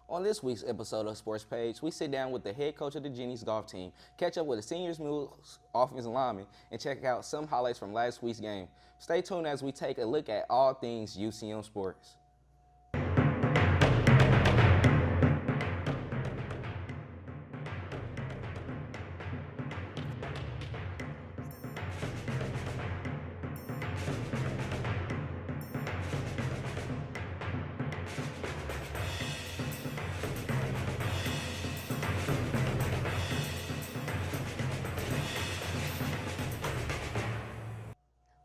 On this week's episode of Sports Page, we sit down with the head coach of the Jennies golf team, catch up with the seniors, Mules, offensive linemen, and check out some highlights from last week's game. Stay tuned as we take a look at all things UCM sports.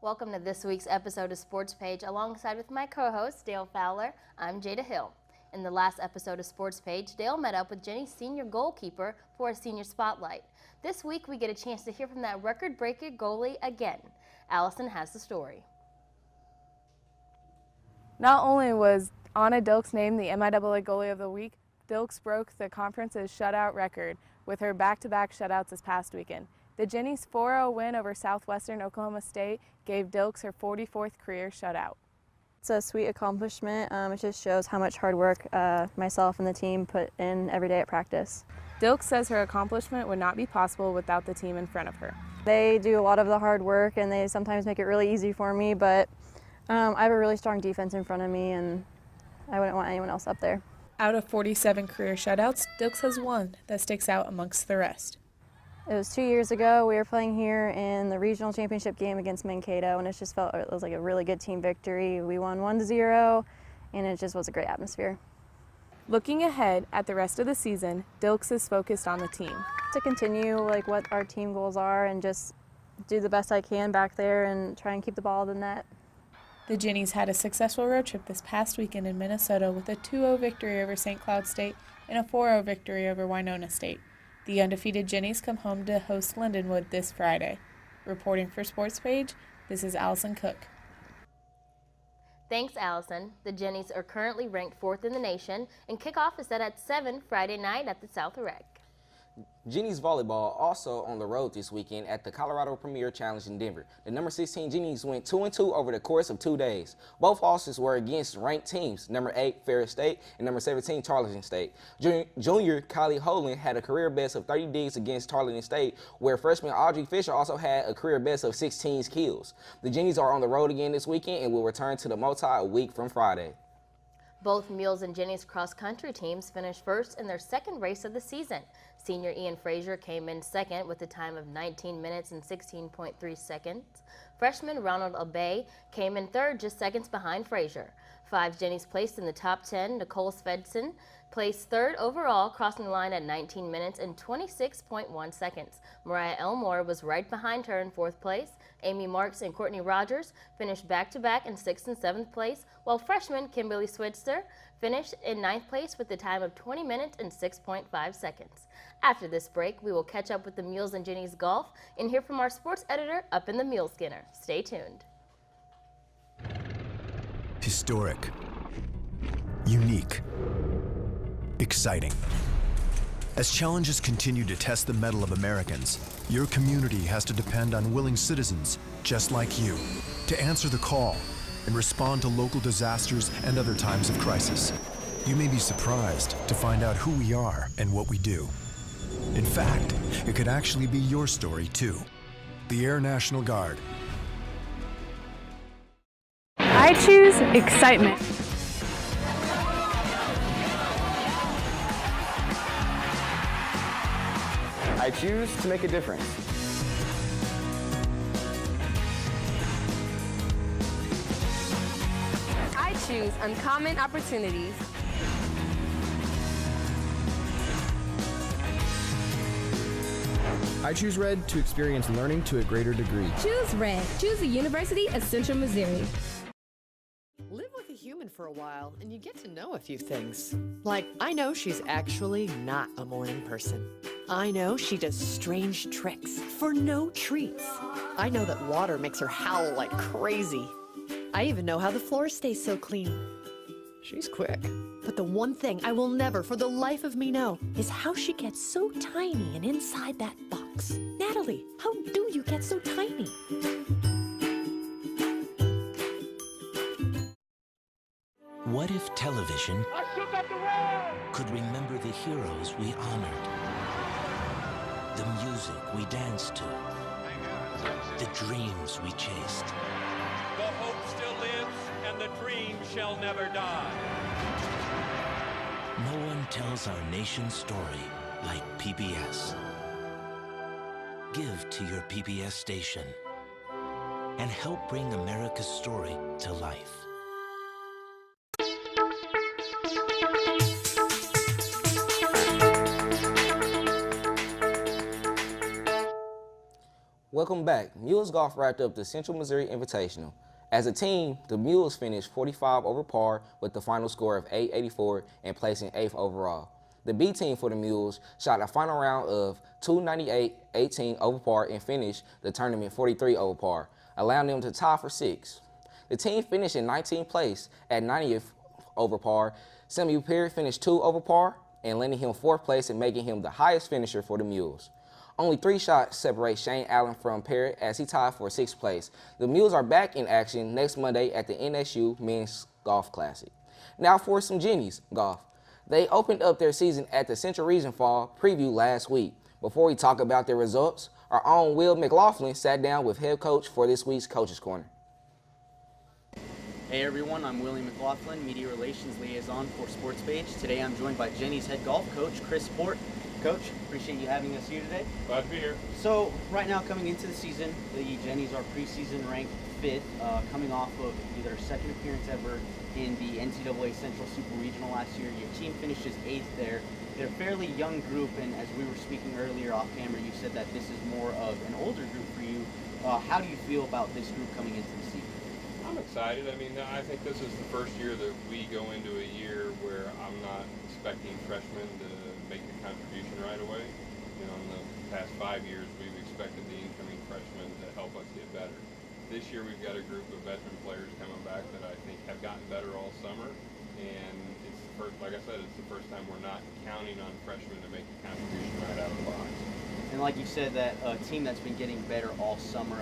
Welcome to this week's episode of Sports Page. Alongside with my co-host, Dale Fowler, I'm Jada Hill. In the last episode of Sports Page, Dale met up with Jenny's senior goalkeeper for a senior spotlight. This week, we get a chance to hear from that record-breaking goalie again. Allison has the story. Not only was Anna Dilks named the MIAA Goalie of the Week, Dilks broke the conference's shutout record with her back-to-back shutouts this past weekend. The Jennies' 4-0 win over Southwestern Oklahoma State gave Dilks her 44th career shutout. It's a sweet accomplishment. It just shows how much hard work myself and the team put in every day at practice. Dilks says her accomplishment would not be possible without the team in front of her. They do a lot of the hard work and they sometimes make it really easy for me, but I have a really strong defense in front of me and I wouldn't want anyone else up there. Out of 47 career shutouts, Dilks has one that sticks out amongst the rest. It was 2 years ago. We were playing here in the regional championship game against Mankato, and it just felt it was like a really good team victory. We won 1-0, and it just was a great atmosphere. Looking ahead at the rest of the season, Dilks is focused on the team. To continue like what our team goals are and just do the best I can back there and try and keep the ball in the net. The Jennies had a successful road trip this past weekend in Minnesota with a 2-0 victory over St. Cloud State and a 4-0 victory over Winona State. The undefeated Jennies come home to host Lindenwood this Friday. Reporting for Sports Page, this is Allison Cook. Thanks, Allison. The Jennies are currently ranked 4th in the nation, and kickoff is set at 7 Friday night at the South Rec. Jennies volleyball also on the road this weekend at the Colorado Premier Challenge in Denver. The number 16 Jennies went 2-2 over the course of 2 days. Both losses were against ranked teams, number 8 Ferris State and number 17 Tarleton State. Junior Kylie Holland had a career best of 30 digs against Tarleton State, where freshman Audrey Fisher also had a career best of 16 kills. The Jennies are on the road again this weekend and will return to the multi a week from Friday. Both Mules and Jennies cross-country teams finished first in their second race of the season. Senior Ian Frazier came in second with a time of 19 minutes and 16.3 seconds. Freshman Ronald Abay came in third, just seconds behind Frazier. 5 Jennies placed in the top 10. Nicole Svedson placed third overall, crossing the line at 19 minutes and 26.1 seconds. Mariah Elmore was right behind her in 4th place. Amy Marks and Courtney Rogers finished back-to-back in 6th and 7th place, while freshman Kimberly Switzer finished in 9th place with a time of 20 minutes and 6.5 seconds. After this break, we will catch up with the Mules and Jennies golf and hear from our sports editor up in the Mule Skinner. Stay tuned. Historic, unique, exciting. As challenges continue to test the mettle of Americans, your community has to depend on willing citizens just like you to answer the call and respond to local disasters and other times of crisis. You may be surprised to find out who we are and what we do. In fact, it could actually be your story too. The Air National Guard. I choose excitement. I choose to make a difference. I choose uncommon opportunities. I choose Red to experience learning to a greater degree. Choose Red. Choose the University of Central Missouri. Live with a human for a while and you get to know a few things. Like, I know she's actually not a morning person. I know she does strange tricks for no treats. I know that water makes her howl like crazy. I even know how the floor stays so clean. She's quick. But the one thing I will never for the life of me know is how she gets so tiny and inside that box. Natalie, how do you get so tiny? What if television could remember the heroes we honored, the music we danced to, the dreams we chased? The hope still lives, and the dream shall never die. No one tells our nation's story like PBS. Give to your PBS station and help bring America's story to life. Welcome back. Mules Golf wrapped up the Central Missouri Invitational. As a team, the Mules finished 45 over par with the final score of 884 and placing 8th overall. The B team for the Mules shot a final round of 298, 18 over par and finished the tournament 43 over par, allowing them to tie for 6th. The team finished in 19th place at 90th over par. Samuel Perry finished 2 over par and landing him 4th place and making him the highest finisher for the Mules. Only 3 shots separate Shane Allen from Perry as he tied for 6th place. The Mules are back in action next Monday at the NSU Men's Golf Classic. Now for some Jennies golf. They opened up their season at the Central Region Fall Preview last week. Before we talk about their results, our own Will McLaughlin sat down with head coach for this week's Coach's Corner. Hey everyone, I'm Willie McLaughlin, Media Relations Liaison for SportsPage. Today I'm joined by Jenny's head golf coach, Chris Port. Coach, appreciate you having us here today. Glad to be here. So, right now coming into the season, the Jennies are preseason ranked 5th, coming off of their second appearance ever in the NCAA Central Super Regional last year. Your team finishes 8th there. They're a fairly young group, and as we were speaking earlier off camera, you said that this is more of an older group for you. How do you feel about this group coming into the season? I'm excited. I mean, I think this is the first year that we go into a year where I'm not expecting freshmen to make the contribution right away. You know, in the past 5 years, we've expected the incoming freshmen to help us get better. This year, we've got a group of veteran players coming back that I think have gotten better all summer. And it's the first, like I said, it's the first time we're not counting on freshmen to make a contribution right out of the box. And like you said, that team that's been getting better all summer,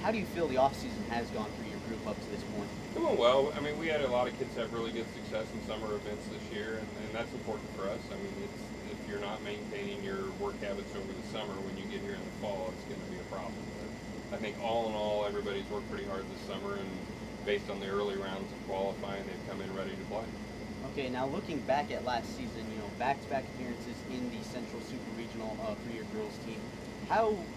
how do you feel the offseason has gone for your group up to this point? Doing well. I mean, we had a lot of kids have really good success in summer events this year, and that's important for us. I mean, if you're not maintaining your work habits over the summer, when you get here in the fall, it's going to be a problem. But I think all in all, everybody's worked pretty hard this summer, and based on the early rounds of qualifying, they've come in ready to play. Okay, now looking back at last season, you know, back-to-back appearances in the Central Super Regional for your girls team.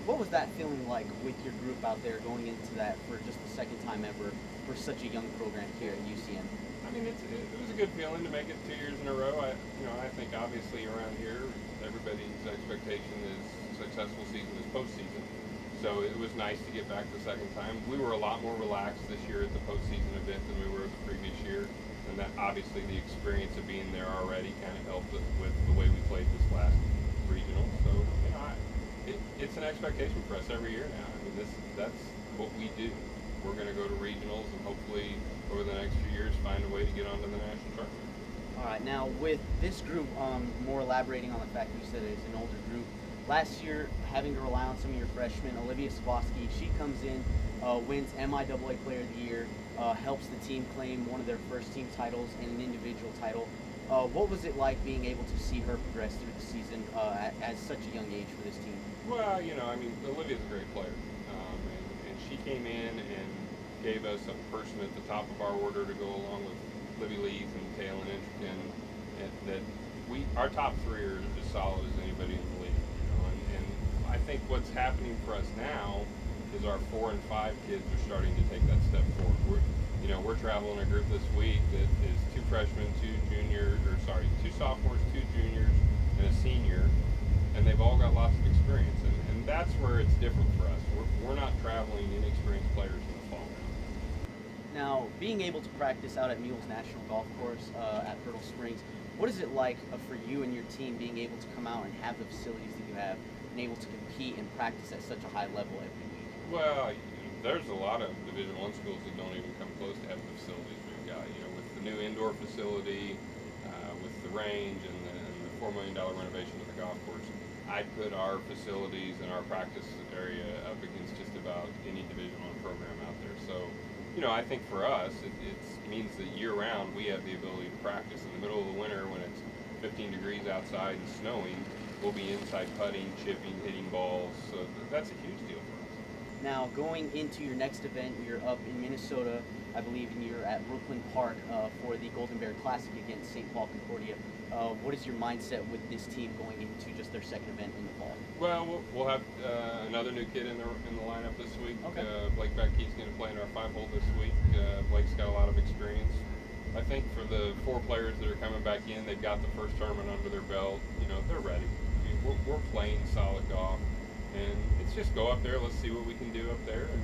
What was that feeling like with your group out there going into that for just the second time ever for such a young program here at UCM? I mean, it was a good feeling to make it 2 years in a row. I think obviously around here, everybody's expectation is successful season is postseason. So it was nice to get back the second time. We were a lot more relaxed this year at the postseason event than we were the previous year. And that obviously the experience of being there already kind of helped with the way we played this last regional. So, you know, it's an expectation for us every year now. I mean, that's what we do. We're going to go to regionals and hopefully over the next few years find a way to get onto the national tournament. All right, now with this group, more elaborating on the fact that you said it's an older group. Last year, having to rely on some of your freshmen, Olivia Savosky, she comes in, wins MIAA Player of the Year, helps the team claim one of their first team titles and an individual title. What was it like being able to see her progress through the season at such a young age for this team? Well, you know, I mean, Olivia's a great player, and she came in and gave us a person at the top of our order to go along with Libby Lees and Taylor Intrican, and our top 3 are as solid as anybody in the league. You know, and I think what's happening for us now is our 4 and 5 kids are starting to take that step forward. We're traveling a group this week that is 2 freshmen, 2 sophomores, 2 juniors, and a senior, and they've all got lots of experience, and that's where it's different for us. We're not traveling inexperienced players in the fall now. Now, being able to practice out at Mules National Golf Course at Fertile Springs, what is it like for you and your team being able to come out and have the facilities that you have and able to compete and practice at such a high level every week? Well, there's a lot of Division I schools that don't even come close to having the facilities we've got. You know, with the new indoor facility, with the range, and the $4 million renovation of the golf course, I'd put our facilities and our practice area up against just about any Division I program out there. So I think for us, it means that year-round we have the ability to practice. In the middle of the winter when it's 15 degrees outside and snowing, we'll be inside putting, chipping, hitting balls. So that's a huge deal for us. Now, going into your next event, you're up in Minnesota, I believe, and you're at Brooklyn Park for the Golden Bear Classic against St. Paul Concordia. What is your mindset with this team going into just their second event in the fall? Well, we'll have another new kid in the lineup this week. Okay. Blake Beckey's going to play in our 5-hole this week. Blake's got a lot of experience. I think for the 4 players that are coming back in, they've got the first tournament under their belt. They're ready. We're playing solid golf, and it's just go up there. Let's see what we can do up there, and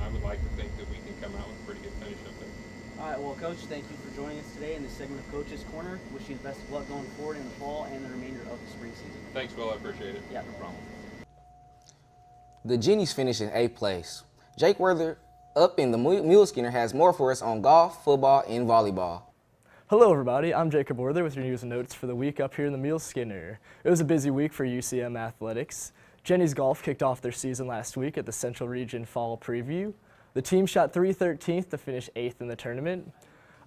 I would like to think that we can come out with a pretty good finish up there. All right, well, Coach, thank you for joining us today in this segment of Coach's Corner. Wish you the best of luck going forward in the fall and the remainder of the spring season. Thanks, Will. I appreciate it. Yeah, no problem. The Jennies finished in 8th place. Jake Werther up in the Mule Skinner has more for us on golf, football, and volleyball. Hello everybody, I'm Jacob Werther with your news and notes for the week up here in the Mule Skinner. It was a busy week for UCM athletics. Jennies Golf kicked off their season last week at the Central Region Fall Preview. The team shot .313 to finish 8th in the tournament.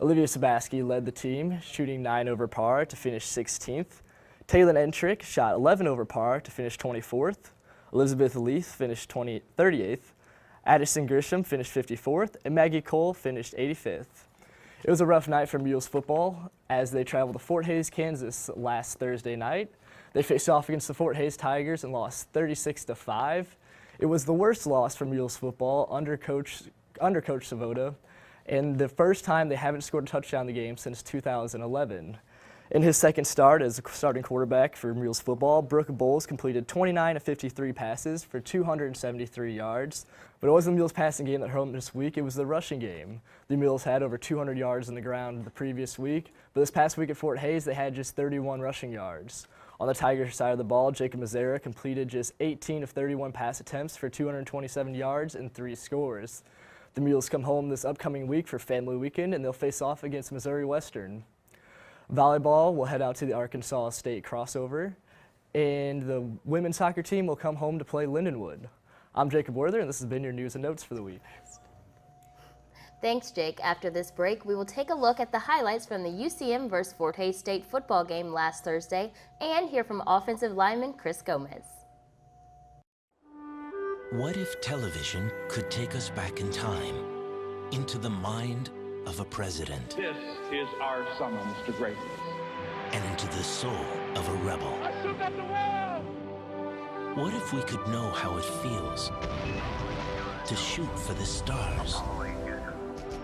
Olivia Sabaski led the team, shooting 9 over par to finish 16th. Taylor Entrick shot 11 over par to finish 24th. Elizabeth Leith finished 38th. Addison Grisham finished 54th, and Maggie Cole finished 85th. It was a rough night for Mules football as they traveled to Fort Hays, Kansas last Thursday night. They faced off against the Fort Hays Tigers and lost 36-5. It was the worst loss for Mules football under Coach Savoda, and the first time they haven't scored a touchdown in the game since 2011. In his second start as a starting quarterback for Mules football, Brooke Bowles completed 29 of 53 passes for 273 yards. But it wasn't the Mules passing game that hurt them this week, it was the rushing game. The Mules had over 200 yards on the ground the previous week, but this past week at Fort Hays, they had just 31 rushing yards. On the Tigers side of the ball, Jacob Mazzara completed just 18 of 31 pass attempts for 227 yards and 3 scores. The Mules come home this upcoming week for family weekend, and they'll face off against Missouri Western. Volleyball will head out to the Arkansas State crossover, and the women's soccer team will come home to play Lindenwood. I'm Jacob Werther, and this has been your news and notes for the week. Thanks, Jake. After this break, we will take a look at the highlights from the UCM vs. Fort Hays State football game last Thursday and hear from offensive lineman Chris Gomez. What if television could take us back in time, into the mind of a president? This is our summer, Mr. Greatness. And into the soul of a rebel. I still got the world! What if we could know how it feels to shoot for the stars,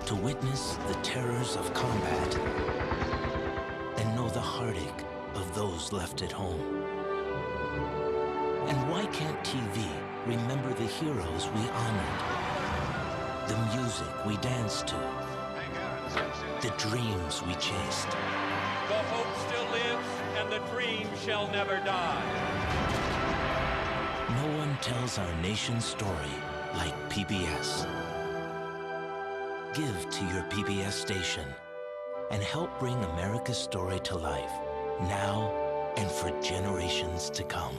to witness the terrors of combat, and know the heartache of those left at home? And why can't TV remember the heroes we honored, the music we danced to, the dreams we chased? The hope still lives, and the dream shall never die. No one tells our nation's story like PBS. Give to your PBS station and help bring America's story to life, now and for generations to come.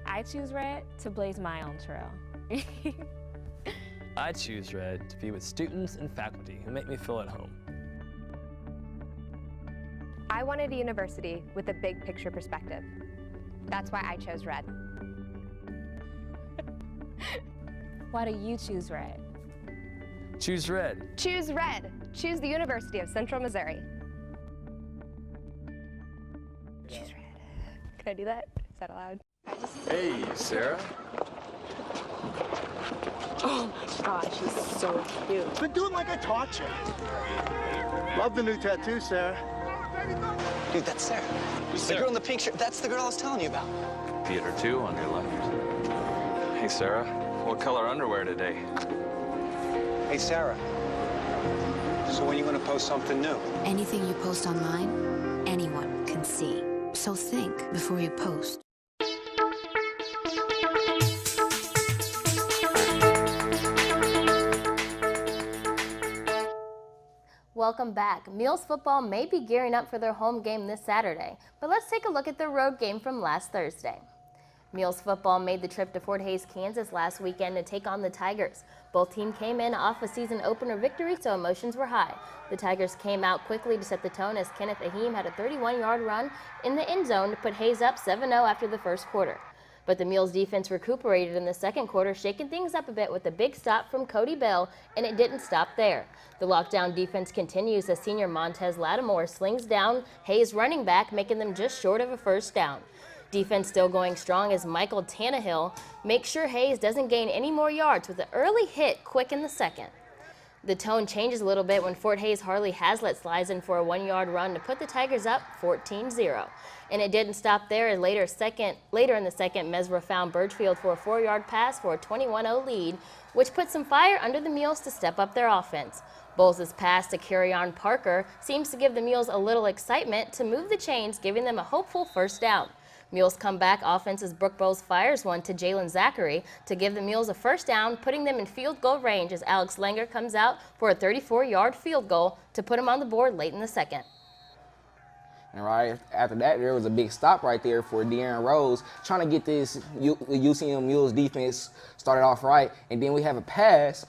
I choose red to blaze my own trail. I choose red to be with students and faculty who make me feel at home. I wanted a university with a big picture perspective. That's why I chose red. Why do you choose red? Choose red. Choose red. Choose the University of Central Missouri. Choose red. Can I do that? Is that allowed? Hey, Sarah. Oh my God, she's so cute. Been doing like I taught you. Love the new tattoo, Sarah. Dude, that's Sarah. The girl in the pink shirt. That's the girl I was telling you about. Theater 2 on your left. Hey, Sarah. What color underwear today? Hey, Sarah. So when are you going to post something new? Anything you post online, anyone can see. So think before you post. Welcome back. Mules football may be gearing up for their home game this Saturday, but let's take a look at their road game from last Thursday. Mules football made the trip to Fort Hays, Kansas last weekend to take on the Tigers. Both teams came in off a season opener victory, so emotions were high. The Tigers came out quickly to set the tone as Kenneth Ahim had a 31-yard run in the end zone to put Hays up 7-0 after the first quarter. But the Mules defense recuperated in the second quarter, shaking things up a bit with a big stop from Cody Bell, and it didn't stop there. The lockdown defense continues as senior Montez Lattimore slings down Hays' running back, making them just short of a first down. Defense still going strong as Michael Tannehill makes sure Hays doesn't gain any more yards with an early hit quick in the second. The tone changes a little bit when Fort Hays' Harley Hazlitt slides in for a 1-yard run to put the Tigers up 14-0. And it didn't stop there, as later in the second, Mesra found Birchfield for a 4-yard pass for a 21-0 lead, which put some fire under the Mules to step up their offense. Bowles' pass to Carry-On Parker seems to give the Mules a little excitement to move the chains, giving them a hopeful first down. Mules come back offense as Brooke Bowles fires one to Jalen Zachary to give the Mules a first down, putting them in field goal range as Alex Langer comes out for a 34-yard field goal to put him on the board late in the second. And right after that, there was a big stop right there for De'Aaron Rose, trying to get this UCM Mules defense started off right. And then we have a pass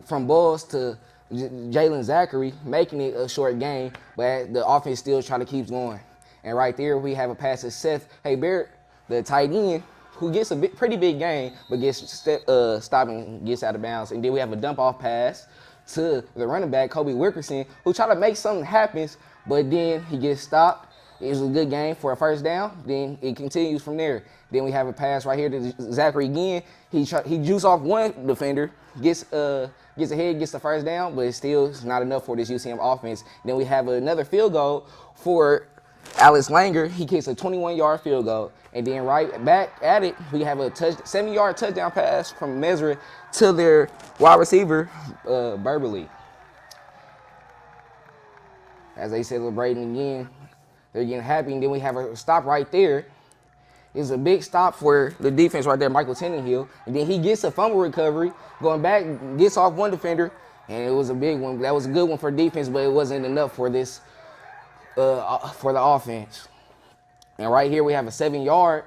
from Bowles to Jalen Zachary, making it a short game, but the offense still trying to keep going. And right there, we have a pass to Seth Haybarrett, the tight end, who gets a pretty big gain, but gets stopped and gets out of bounds. And then we have a dump-off pass to the running back, Kobe Wilkerson, who tried to make something happen, but then he gets stopped. It was a good game for a first down. Then it continues from there. Then we have a pass right here to Zachary again. He juice off one defender, gets ahead, gets the first down, but it's still not enough for this UCM offense. Then we have another field goal for Alex Langer. He kicks a 21-yard field goal. And then right back at it, we have a 7-yard touchdown pass from Mesra to their wide receiver, Burberly. As they celebrating again, they're getting happy. And then we have a stop right there. It's a big stop for the defense right there, Michael Tannehill. And then he gets a fumble recovery, going back, gets off one defender, and it was a big one. That was a good one for defense, but it wasn't enough for this for the offense. And right here we have a 7-yard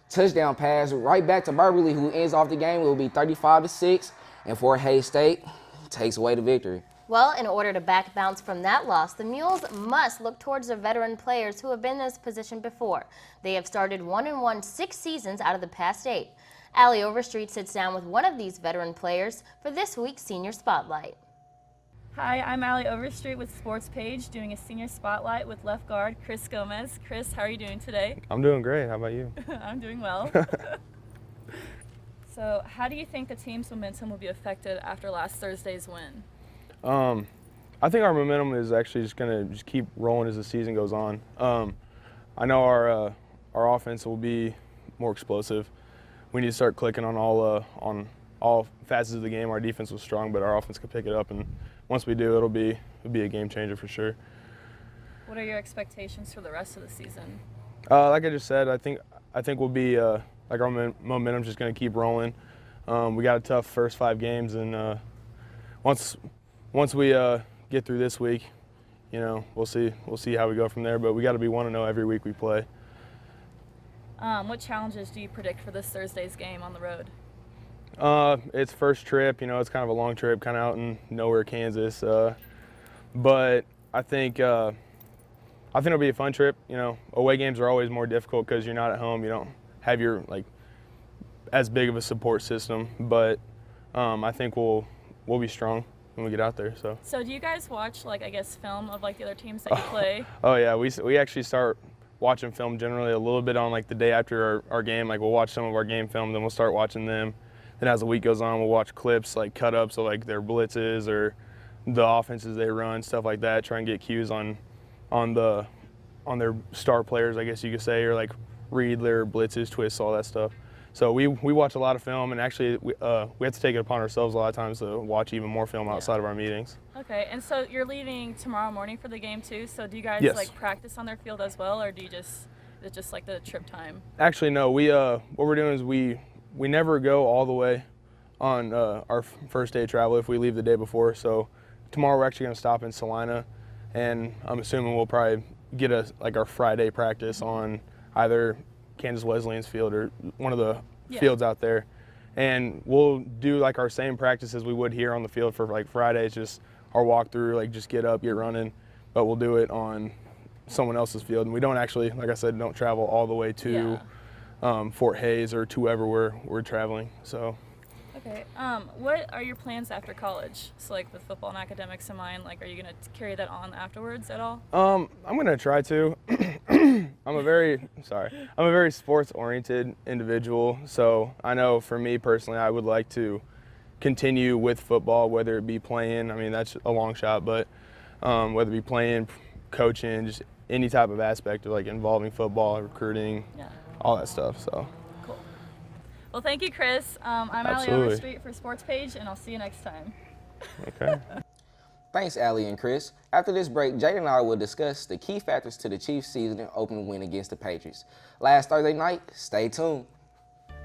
touchdown pass right back to Burberly, who ends off the game. It will be 35-6, and Fort Hays State takes away the victory. Well, in order to back bounce from that loss, the Mules must look towards their veteran players who have been in this position before. They have started 1-1 6 seasons out of the past 8. Allie Overstreet sits down with one of these veteran players for this week's Senior Spotlight. Hi, I'm Allie Overstreet with SportsPage, doing a senior spotlight with left guard Chris Gomez. Chris, how are you doing today? I'm doing great. How about you? I'm doing well. So, how do you think the team's momentum will be affected after last Thursday's win? I think our momentum is actually just going to keep rolling as the season goes on. I know our offense will be more explosive. We need to start clicking on all facets of the game. Our defense was strong, but our offense could pick it up, and once we do, it'll be a game changer for sure. What are your expectations for the rest of the season? Like I just said, I think we'll be like our momentum's just going to keep rolling. We got a tough first 5 games, and once we get through this week, you know, we'll see how we go from there. But we got to be 1-0 every week we play. What challenges do you predict for this Thursday's game on the road? It's first trip, you know, it's kind of a long trip, kind of out in nowhere, Kansas. But I think it'll be a fun trip. You know, away games are always more difficult because you're not at home. You don't have your as big of a support system. But I think we'll be strong when we get out there. So do you guys watch film of the other teams that you play? Oh yeah, we actually start watching film generally a little bit on the day after our game. We'll watch some of our game film, then we'll start watching them. Then as the week goes on, we'll watch clips, cut-ups of their blitzes or the offenses they run, stuff like that, try and get cues on their star players, I guess you could say, or read their blitzes, twists, all that stuff. So we watch a lot of film, and actually we have to take it upon ourselves a lot of times to watch even more film outside of our meetings. Okay, and so you're leaving tomorrow morning for the game too, so do you guys Yes. practice on their field as well, or do you it's just the trip time? Actually, no. What we're doing is we never go all the way on our first day of travel if we leave the day before. So tomorrow we're actually going to stop in Salina, and I'm assuming we'll probably get our Friday practice on either Kansas Wesleyan's field or one of the fields out there. And we'll do like our same practices we would here on the field for like Fridays, just our walkthrough, like just get up, get running, but we'll do it on someone else's field. And we don't actually, like I said, don't travel all the way to Fort Hays or to wherever we're traveling. So. Okay. What are your plans after college? So like with football and academics in mind, like are you gonna carry that on afterwards at all? I'm gonna try to. I'm a very sports-oriented individual, so I know for me personally, I would like to continue with football, whether it be playing. I mean, that's a long shot, but whether it be playing, coaching, just any type of aspect of like involving football, recruiting, all that stuff. So. Well, thank you, Chris. I'm Allie Overstreet for SportsPage, and I'll see you next time. Okay. Thanks, Allie and Chris. After this break, Jaden and I will discuss the key factors to the Chiefs' season opening win against the Patriots. Last Thursday night, stay tuned.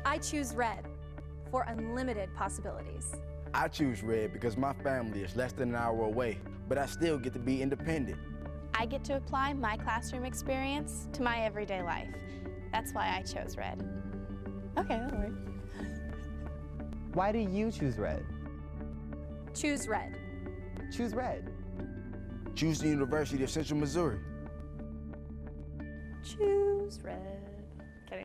I choose red for unlimited possibilities. I choose red because my family is less than an hour away, but I still get to be independent. I get to apply my classroom experience to my everyday life. That's why I chose red. Okay, that'll work. Why do you choose red? Choose red. Choose red. Choose the University of Central Missouri. Choose red. Kidding.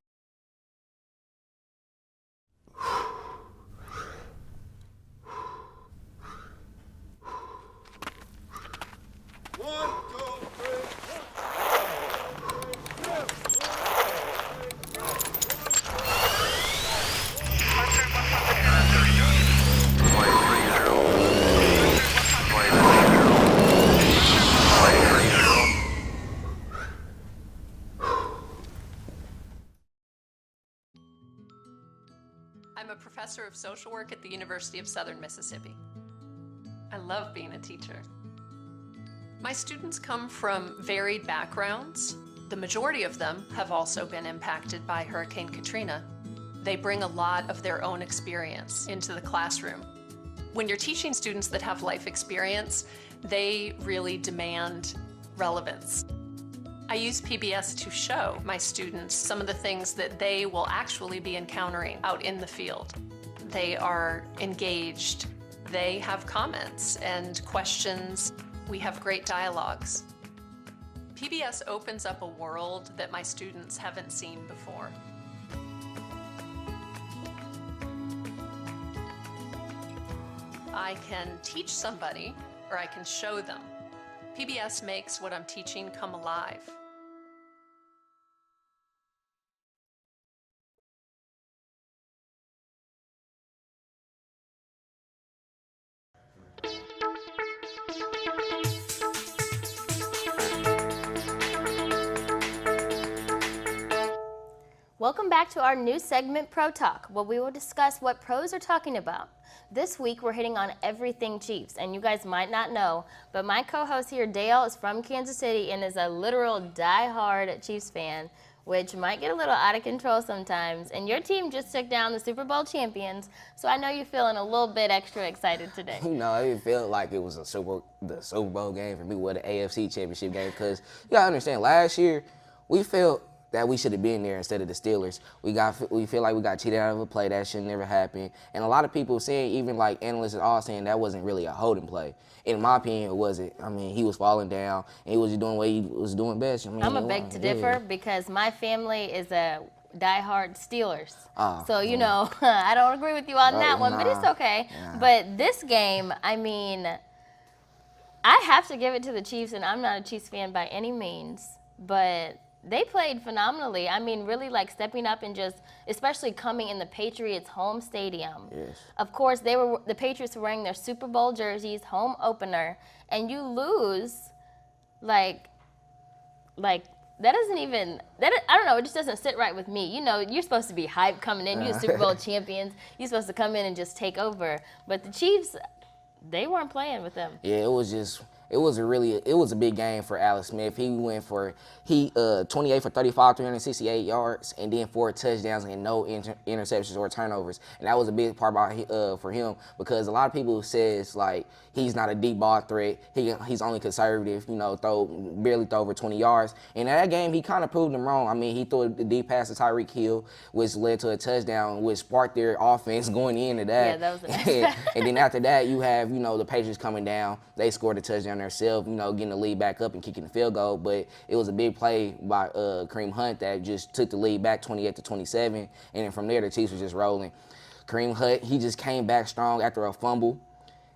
I'm a professor of social work at the University of Southern Mississippi. I love being a teacher. My students come from varied backgrounds. The majority of them have also been impacted by Hurricane Katrina. They bring a lot of their own experience into the classroom. When you're teaching students that have life experience, they really demand relevance. I use PBS to show my students some of the things that they will actually be encountering out in the field. They are engaged, they have comments and questions, we have great dialogues. PBS opens up a world that my students haven't seen before. I can teach somebody, or I can show them. PBS makes what I'm teaching come alive. Welcome back to our new segment, Pro Talk, where we will discuss what pros are talking about. This week, we're hitting on everything Chiefs, and you guys might not know, but my co-host here, Dale, is from Kansas City and is a literal die-hard Chiefs fan, which might get a little out of control sometimes. And your team just took down the Super Bowl champions, so I know you're feeling a little bit extra excited today. You know, it felt like it was the Super Bowl game for me, with the AFC Championship game, because you gotta understand, last year we felt that we should have been there instead of the Steelers. We feel like we got cheated out of a play that should never happen. And a lot of people saying, even like analysts are all saying, that wasn't really a holding play. In my opinion, it wasn't. I mean, he was falling down and he was doing what he was doing best. I mean, I'm a beg to differ because my family is a diehard Steelers. So, you know, I don't agree with you on that one, but it's okay. Yeah. But this game, I mean, I have to give it to the Chiefs, and I'm not a Chiefs fan by any means, but they played phenomenally. I mean, really like stepping up and just, especially coming in the Patriots' home stadium. Yes. Of course, the Patriots were wearing their Super Bowl jerseys, home opener, and you lose, like that doesn't even, I don't know, it just doesn't sit right with me. You know, you're supposed to be hyped coming in. You're Super Bowl champions. You're supposed to come in and just take over. But the Chiefs, they weren't playing with them. Yeah, it was just, it was a big game for Alex Smith. He went for 28 for 35, 368 yards, and then 4 touchdowns and no interceptions or turnovers. And that was a big part about for him, because a lot of people says like he's not a deep ball threat. He's only conservative, you know, barely throw over 20 yards. And in that game, he kind of proved them wrong. I mean, he threw a deep pass to Tyreek Hill, which led to a touchdown, which sparked their offense going into that. Yeah, that was a nice And then after that, you have, you know, the Patriots coming down. They scored a touchdown themselves, you know, getting the lead back up and kicking the field goal. But it was a big play by Kareem Hunt that just took the lead back 28-27. And then from there, the Chiefs were just rolling. Kareem Hunt, he just came back strong after a fumble.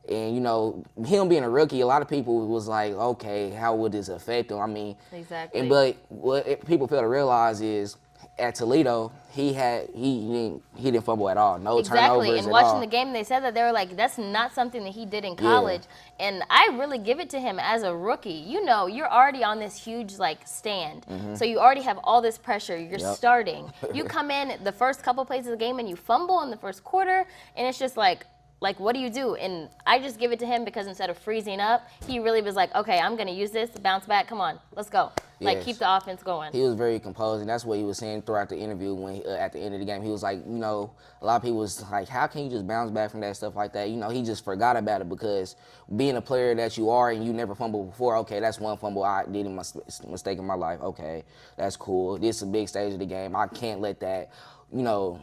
And, you know, him being a rookie, a lot of people was like, okay, how would this affect him? I mean, exactly. But what people fail to realize is at Toledo, he didn't fumble at all. No turnovers at all. Exactly. And watching the game, they said that they were like, that's not something that he did in college. Yeah. And I really give it to him as a rookie. You know, you're already on this huge like stand. So you already have all this pressure. You're starting. You come in the first couple plays of the game and you fumble in the first quarter, and it's just like, what do you do? And I just give it to him because instead of freezing up, he really was like, okay, I'm going to use this, bounce back, come on, let's go. Like, keep the offense going. He was very composed, and that's what he was saying throughout the interview when at the end of the game. He was like, you know, a lot of people was like, how can you just bounce back from that stuff like that? You know, he just forgot about it, because being a player that you are and you never fumbled before, okay, that's one fumble I did in my mistake in my life. Okay, that's cool. This is a big stage of the game. I can't let that, you know,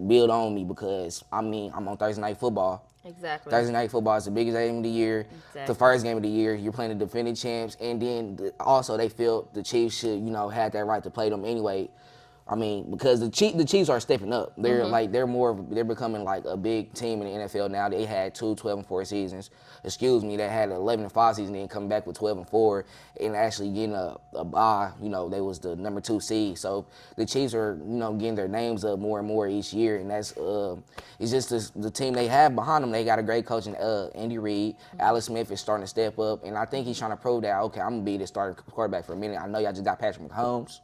build on me, because I mean, I'm on Thursday Night Football. Exactly. Thursday Night Football is the biggest game of the year, the first game of the year. You're playing the defending champs, and then also they feel the Chiefs should, you know, have that right to play them anyway. I mean, because the Chiefs are stepping up. They're they're becoming like a big team in the NFL now. They had 12-4 seasons. They had an 11-5 season, then coming back with 12-4 and actually getting a bye. You know, they was the number 2 seed. So the Chiefs are, you know, getting their names up more and more each year, and that's it's just the team they have behind them. They got a great coach in Andy Reid. Alex Smith is starting to step up, and I think he's trying to prove that, okay, I'm gonna be the starting quarterback for a minute. I know y'all just got Patrick Mahomes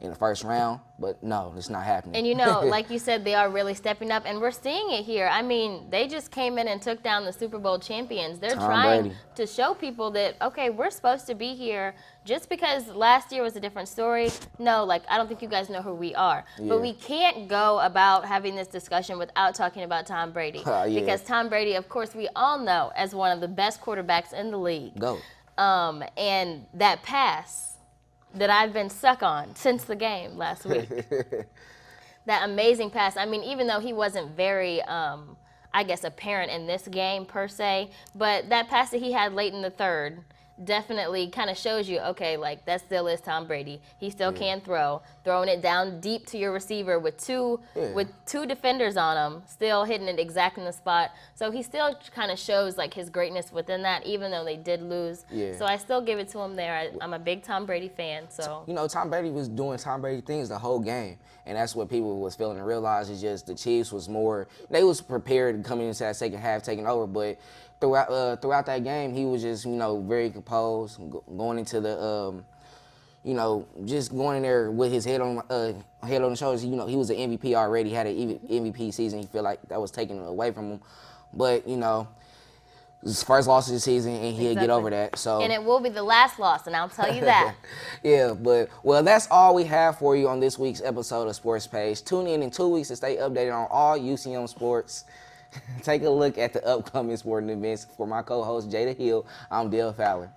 in the first round, but no, it's not happening. And you know, like you said, they are really stepping up, and we're seeing it here. I mean, they just came in and took down the Super Bowl champions. They're trying to show people that, okay, we're supposed to be here. Just because last year was a different story, no, like, I don't think you guys know who we are. But we can't go about having this discussion without talking about Tom Brady. Because Tom Brady, of course, we all know as one of the best quarterbacks in the league. And that pass that I've been stuck on since the game last week, that amazing pass. I mean, even though he wasn't very, I guess, apparent in this game per se, but that pass that he had late in the third definitely kind of shows you, okay, like, that still is Tom Brady. He still can throw. Throwing it down deep to your receiver with two defenders on him, still hitting it exact in the spot. So he still kind of shows, like, his greatness within that, even though they did lose. So I still give it to him there. I'm a big Tom Brady fan, so. You know, Tom Brady was doing Tom Brady things the whole game, and that's what people was failing to realize, is just the Chiefs was more, they was prepared coming into that second half, taking over, but throughout that game, he was just, you know, very composed, going into the, you know, just going in there with his head on the shoulders. You know, he was an MVP already, had an MVP season. He felt like that was taken away from him. But, you know, his first loss of the season, and he'll get over that. So. And it will be the last loss, and I'll tell you that. Well, that's all we have for you on this week's episode of Sports Page. Tune in 2 weeks to stay updated on all UCM sports. Take a look at the upcoming sporting events. For my co-host, Jada Hill, I'm Dale Fowler.